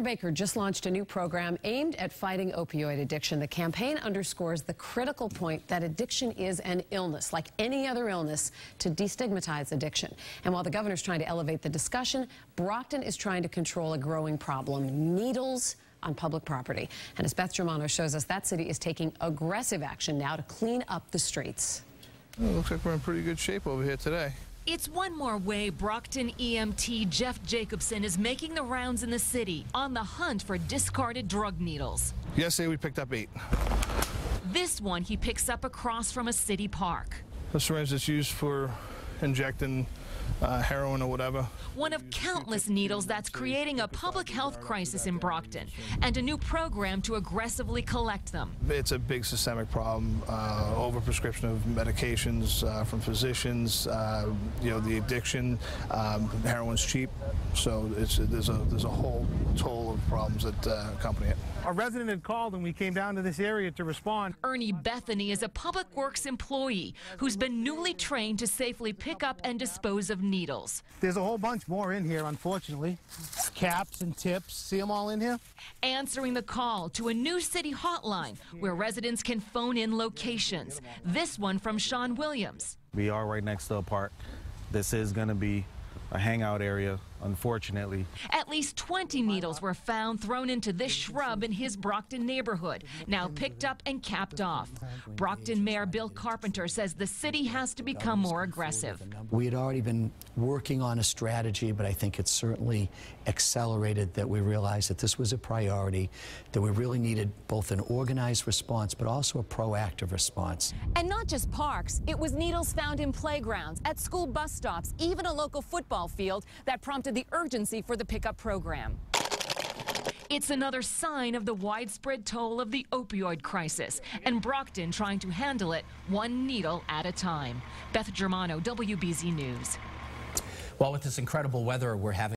Baker just launched a new program aimed at fighting opioid addiction. The campaign underscores the critical point that addiction is an illness, like any other illness, to destigmatize addiction. And while the governor's trying to elevate the discussion, Brockton is trying to control a growing problem: needles on public property. And as Beth Germano shows us, that city is taking aggressive action now to clean up the streets. Well, looks like we're in pretty good shape over here today. It's one more way Brockton EMT Jeff Jacobson is making the rounds in the city on the hunt for discarded drug needles. Yesterday we picked up 8. This one he picks up across from a city park. A syringe that's used for injecting heroin or whatever. One of countless needles that's creating a public health crisis in Brockton, and a new program to aggressively collect them. It's a big systemic problem, overprescription of medications from physicians, the addiction, heroin's cheap, so there's a whole toll of problems that accompany it. A resident had called and we came down to this area to respond. Ernie Bethany is a public works employee who's been newly trained to safely pick up and dispose of needles. There's a whole bunch more in here, unfortunately. Caps and tips, see them all in here? Answering the call to a new city hotline where residents can phone in locations. This one from Sean Williams. We are right next to a park. This is going to be a hangout area, unfortunately. At least 20 needles were found thrown into this shrub in his Brockton neighborhood, now picked up and capped off. Brockton Mayor Bill Carpenter says the city has to become more aggressive. We had already been working on a strategy, but I think it's certainly accelerated that we realized that this was a priority, that we really needed both an organized response, but also a proactive response. And not just parks, it was needles found in playgrounds, at school bus stops, even a local football field that prompted the urgency for the pickup program. It's another sign of the widespread toll of the opioid crisis, and Brockton trying to handle it one needle at a time. Beth Germano, WBZ News. Well, with this incredible weather we're having